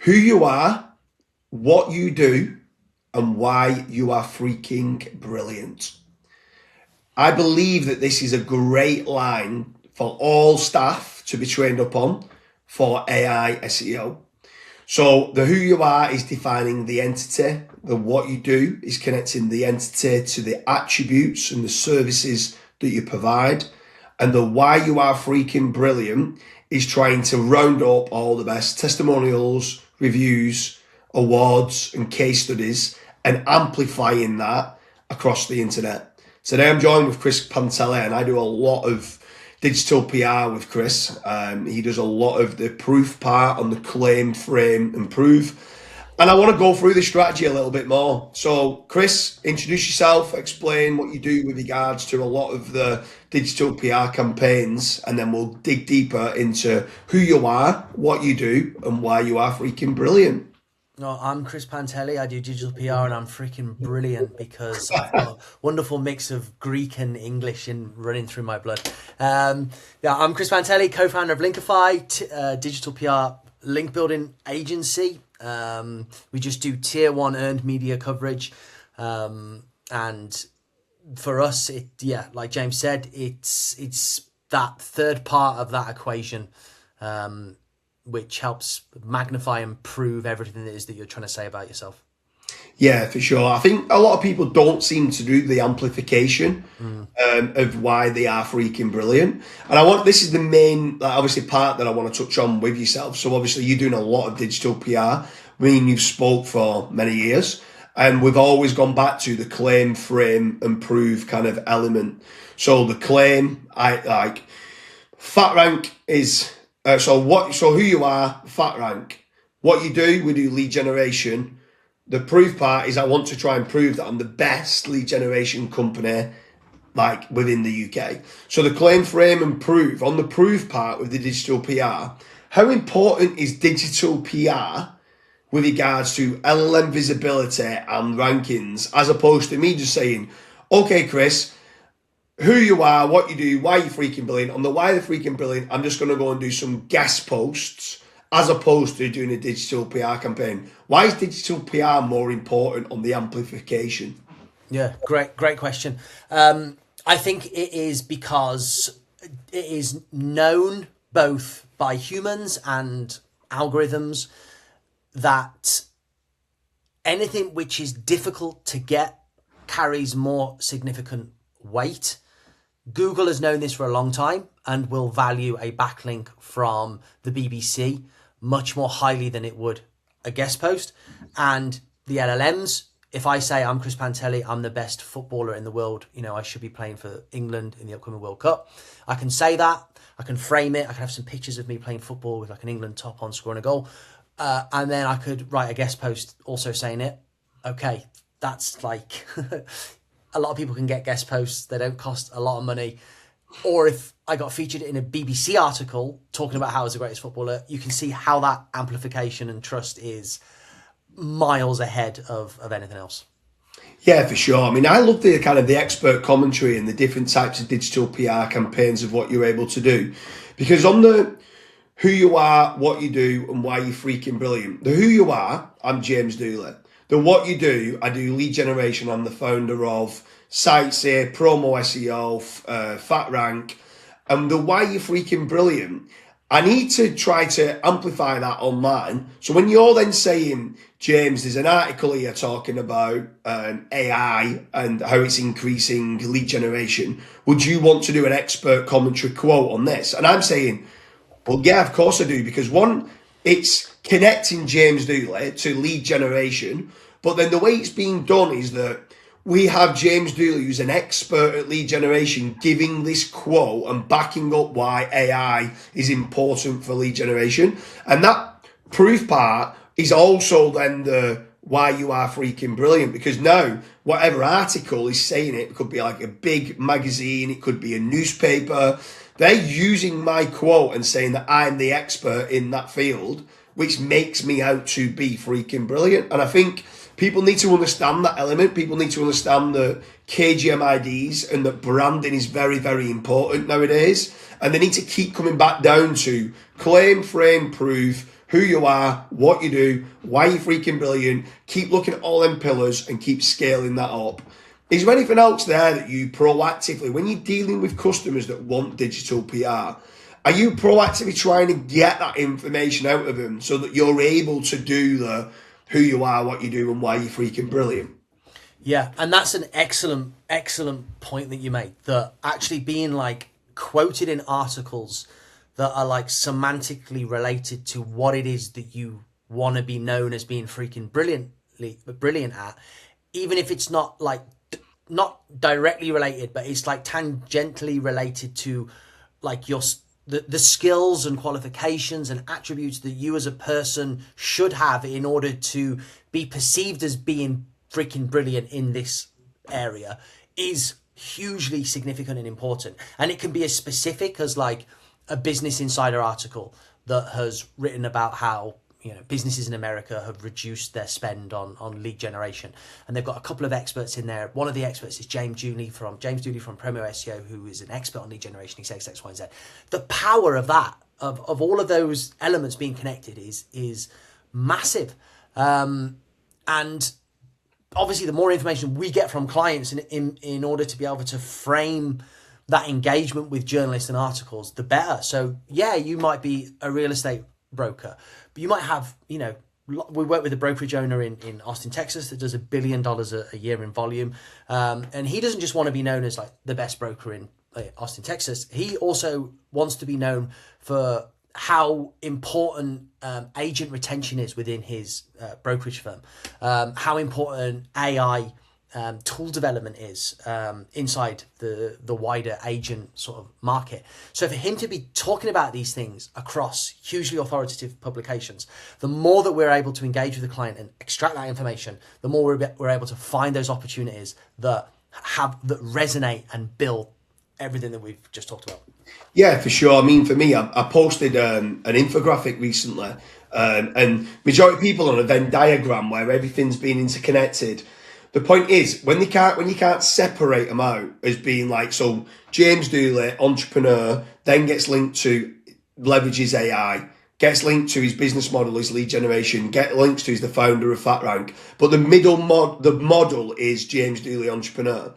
who you are, what you do, and why you are freaking brilliant. I believe that this is a great line for all staff to be trained up on for AI SEO. So the who you are is defining the entity. The what you do is connecting the entity to the attributes and the services that you provide. And the why you are freaking brilliant is trying to round up all the best testimonials, reviews, awards, and case studies and amplifying that across the internet. Today I'm joined with Chris Panteli, and I do a lot of digital PR with Chris. He does a lot of the proof part on the claim, frame, and prove. And I want to go through the strategy a little bit more. So, Chris, introduce yourself, explain what you do with regards to a lot of the digital PR campaigns, and then we'll dig deeper into who you are, what you do, and why you are freaking brilliant. No, I'm Chris Panteli. I do digital PR, and I'm freaking brilliant because I've got a wonderful mix of Greek and English running through my blood. I'm Chris Panteli, co-founder of Linkify, digital PR link building agency. We just do tier 1 earned media coverage, and for us, like James said, it's that third part of that equation, which helps magnify and prove everything it is that you're trying to say about yourself. Yeah, for sure. I think a lot of people don't seem to do the amplification of why they are freaking brilliant. And this is the main, obviously, part that I want to touch on with yourself. So obviously you're doing a lot of digital PR. I mean, you've spoke for many years, and we've always gone back to the claim, frame, and prove kind of element. So the claim, fat rank is, so who you are, fat rank. What you do, we do lead generation. The proof part is I want to try and prove that I'm the best lead generation company within the UK. So the claim, frame, and prove. On the proof part with the digital PR, how important is digital PR with regards to LLM visibility and rankings, as opposed to me just saying, okay, Chris, who you are, what you do, why you're freaking brilliant. On the why you're freaking brilliant, I'm just going to go and do some guest posts as opposed to doing a digital PR campaign. Why is digital PR more important on the amplification? Yeah, great question. I think it is because it is known both by humans and algorithms that anything which is difficult to get carries more significant weight. Google has known this for a long time and will value a backlink from the BBC much more highly than it would a guest post. And the LLMs, if I say I'm Chris Panteli, I'm the best footballer in the world, I should be playing for England in the upcoming World Cup. I can say that, I can frame it, I can have some pictures of me playing football with an England top on scoring a goal. And then I could write a guest post also saying it. Okay, that's a lot of people can get guest posts. They don't cost a lot of money. Or if I got featured in a BBC article talking about how I was the greatest footballer, you can see how that amplification and trust is miles ahead of anything else. Yeah, for sure. I mean, I love the kind of the expert commentary and the different types of digital PR campaigns of what you're able to do. Because on the who you are, what you do, and why you're freaking brilliant. The who you are, I'm James Dooley. The what you do, I do lead generation. I'm the founder of Sites Here, Promo SEO, Fat Rank. And the why you're freaking brilliant, I need to try to amplify that online. So when you're then saying, James, there's an article here talking about AI and how it's increasing lead generation, would you want to do an expert commentary quote on this? And I'm saying, well, yeah, of course I do, because one, it's connecting James Dooley to lead generation, but then the way it's being done is that we have James Dooley, who's an expert at lead generation, giving this quote and backing up why AI is important for lead generation. And that proof part is also then the why you are freaking brilliant, because now whatever article is saying it could be like a big magazine, it could be a newspaper. They're using my quote and saying that I'm the expert in that field, which makes me out to be freaking brilliant. And I think people need to understand that element. People need to understand that KGMIDs and that branding is very, very important nowadays. And they need to keep coming back down to claim, frame, prove, who you are, what you do, why you're freaking brilliant. Keep looking at all them pillars and keep scaling that up. Is there anything else there that you proactively, when you're dealing with customers that want digital PR, are you proactively trying to get that information out of them so that you're able to do the who you are, what you do, and why you're freaking brilliant? Yeah, and that's an excellent point that you made, that actually being like quoted in articles that are like semantically related to what it is that you want to be known as being freaking brilliant at, even if it's not like not directly related, but it's like tangentially related to like the skills and qualifications and attributes that you as a person should have in order to be perceived as being freaking brilliant in this area, is hugely significant and important. And it can be as specific as like a Business Insider article that has written about how, you know, businesses in America have reduced their spend on lead generation, and they've got a couple of experts in there. One of the experts is James Dooley from Promo SEO, who is an expert on lead generation. He says X, Y, and Z. The power of that, of all of those elements being connected, is massive. And obviously, the more information we get from clients in order to be able to frame that engagement with journalists and articles, the better. So yeah, you might be a real estate broker, but you might have, you know, we work with a brokerage owner in Austin, Texas, that does $1 billion a year in volume. And he doesn't just want to be known as like the best broker in Austin, Texas. He also wants to be known for how important agent retention is within his brokerage firm, how important AI tool development is inside the wider agent sort of market. So for him to be talking about these things across hugely authoritative publications, the more that we're able to engage with the client and extract that information, the more we're able to find those opportunities that resonate and build everything that we've just talked about. Yeah, for sure. I mean, for me, I posted an infographic recently, and majority of people on a Venn diagram where everything's been interconnected. The point is, when you can't separate them out as being like, so James Dooley, entrepreneur, then gets linked to leverages AI, gets linked to his business model, his lead generation, get links to he's the founder of FatRank, but the model is James Dooley, entrepreneur.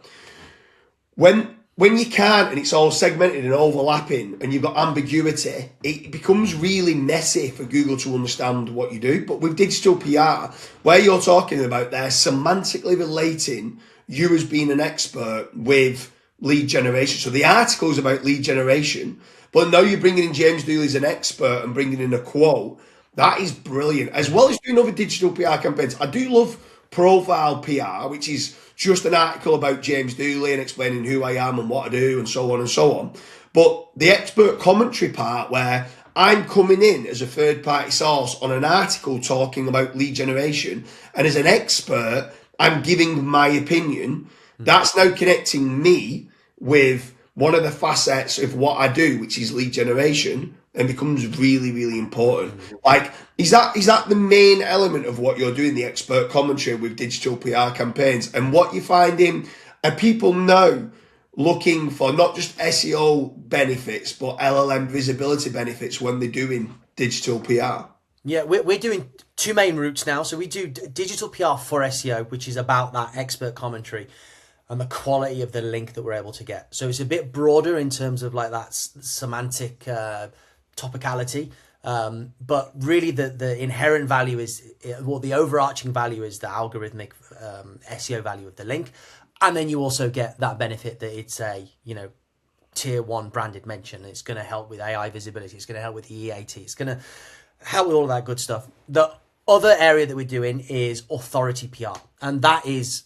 When you can't, and it's all segmented and overlapping, and you've got ambiguity, it becomes really messy for Google to understand what you do. But with digital PR, where you're talking about, they're semantically relating you as being an expert with lead generation. So the article is about lead generation, but now you're bringing in James Dooley as an expert and bringing in a quote. That is brilliant. As well as doing other digital PR campaigns, I do love profile PR, which is just an article about James Dooley and explaining who I am and what I do and so on and so on. But the expert commentary part, where I'm coming in as a third-party source on an article talking about lead generation, and as an expert, I'm giving my opinion. That's now connecting me with one of the facets of what I do, which is lead generation, and becomes really, really important. Like, is that the main element of what you're doing, the expert commentary with digital PR campaigns? And what you're finding, are people now looking for not just SEO benefits, but LLM visibility benefits when they're doing digital PR? Yeah, we're doing two main routes now. So we do digital PR for SEO, which is about that expert commentary and the quality of the link that we're able to get. So it's a bit broader in terms of like that semantic topicality, but really the inherent value is, well, the overarching value is the algorithmic SEO value of the link. And then you also get that benefit that it's a, you know, tier one branded mention. It's going to help with AI visibility. It's going to help with EAT. It's going to help with all of that good stuff. The other area that we're doing is authority PR. And that is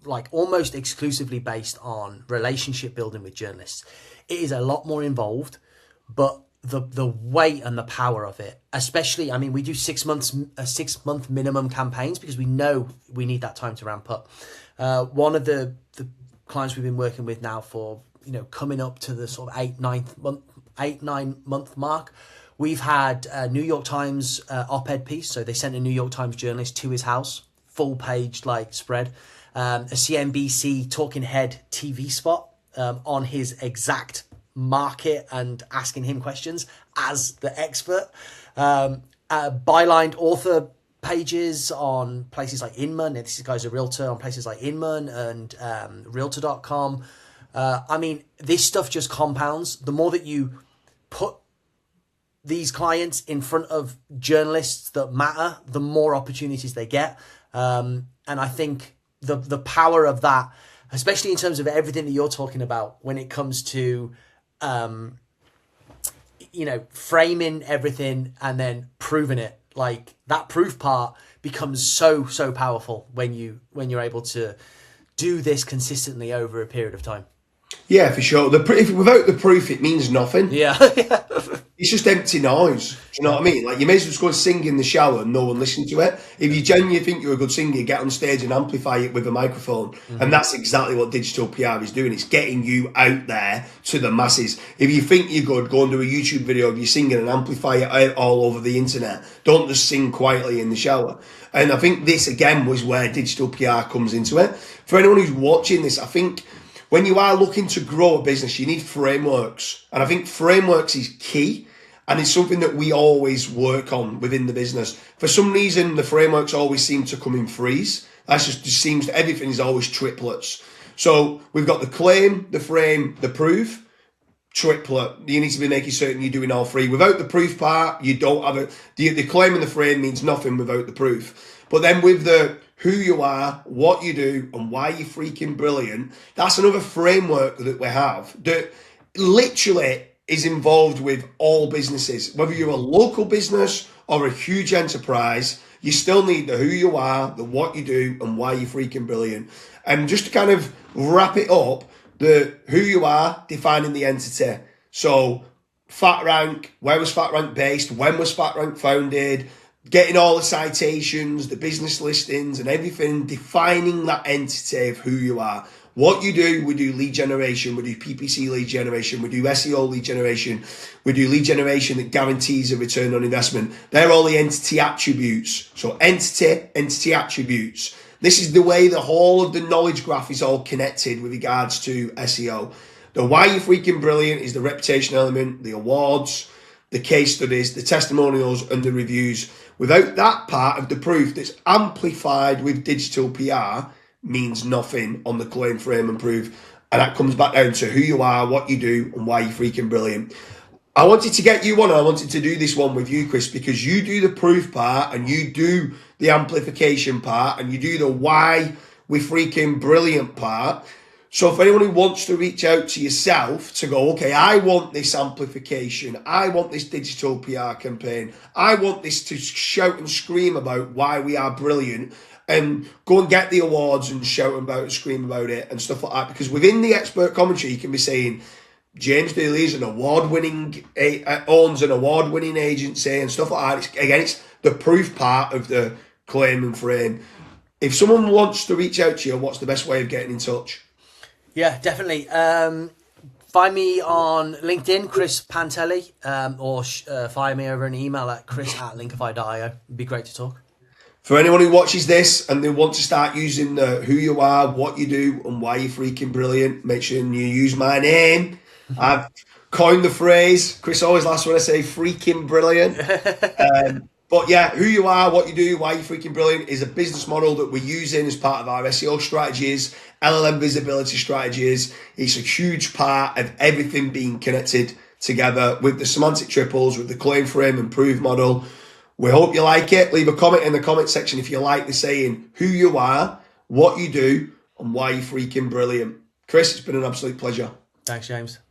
like almost exclusively based on relationship building with journalists. It is a lot more involved, but the weight and the power of it, especially, I mean, we do 6 month minimum campaigns because we know we need that time to ramp up. One of the clients we've been working with now for, you know, coming up to the sort of 8-9 month mark, we've had a New York Times op-ed piece. So they sent a New York Times journalist to his house, full page like spread, a CNBC talking head TV spot on his exact market and asking him questions as the expert. bylined author pages on places like Inman. This guy's a realtor on places like Inman and realtor.com. I mean, this stuff just compounds. The more that you put these clients in front of journalists that matter, the more opportunities they get. And I think the power of that, especially in terms of everything that you're talking about when it comes to, framing everything and then proving it, like that proof part becomes so powerful when you're able to do this consistently over a period of time. Yeah, for sure. Without the proof, it means nothing. Yeah. It's just empty noise. Do you know what I mean? Like, you may as well just go and sing in the shower and no one listen to it. If you genuinely think you're a good singer, get on stage and amplify it with a microphone. Mm-hmm. And that's exactly what digital PR is doing. It's getting you out there to the masses. If you think you're good, go and do a YouTube video of you singing and amplify it out all over the internet. Don't just sing quietly in the shower. And I think this, again, was where digital PR comes into it. For anyone who's watching this, I think when you are looking to grow a business, you need frameworks. And I think frameworks is key. And it's something that we always work on within the business. For some reason, the frameworks always seem to come in threes. That just seems everything is always triplets. So we've got the claim, the frame, the proof, triplet. You need to be making certain you're doing all three. Without the proof part, you don't have it. The claim and the frame means nothing without the proof. But then with the who you are, what you do, and why you're freaking brilliant, that's another framework that we have that literally is involved with all businesses. Whether you're a local business or a huge enterprise, you still need the who you are, the what you do, and why you're freaking brilliant. And just to kind of wrap it up, the who you are, defining the entity. So FatRank, where was FatRank based? When was FatRank founded? Getting all the citations, the business listings and everything, defining that entity of who you are. What you do, we do lead generation, we do PPC lead generation, we do SEO lead generation, we do lead generation that guarantees a return on investment. They're all the entity attributes. So entity attributes. This is the way the whole of the knowledge graph is all connected with regards to SEO. The why you're freaking brilliant is the reputation element, the awards, the case studies, the testimonials and the reviews. Without that part of the proof that's amplified with digital PR, means nothing on the claim, frame and prove. And that comes back down to who you are, what you do, and why you're freaking brilliant. I wanted to get you on, I wanted to do this one with you, Chris, because you do the proof part and you do the amplification part and you do the why we're freaking brilliant part. So for anyone who wants to reach out to yourself to go, okay, I want this amplification, I want this digital PR campaign, I want this to shout and scream about why we are brilliant, and go and get the awards and shout about and scream about it and stuff like that. Because within the expert commentary, you can be saying, James Dooley is an award-winning, owns an award-winning agency and stuff like that. It's the proof part of the claim and frame. If someone wants to reach out to you, what's the best way of getting in touch? Yeah, definitely. Find me on LinkedIn, Chris Panteli, or fire me over an email at chris@linkify.io. It'd be great to talk. For anyone who watches this and they want to start using the who you are, what you do, and why you're freaking brilliant, make sure you use my name. I've coined the phrase. Chris always laughs when I say freaking brilliant. But yeah, who you are, what you do, why you're freaking brilliant is a business model that we're using as part of our SEO strategies, LLM Visibility strategies. It's a huge part of everything being connected together with the semantic triples, with the claim frame and prove model. We hope you like it. Leave a comment in the comment section if you like the saying who you are, what you do, and why you're freaking brilliant. Chris, it's been an absolute pleasure. Thanks, James.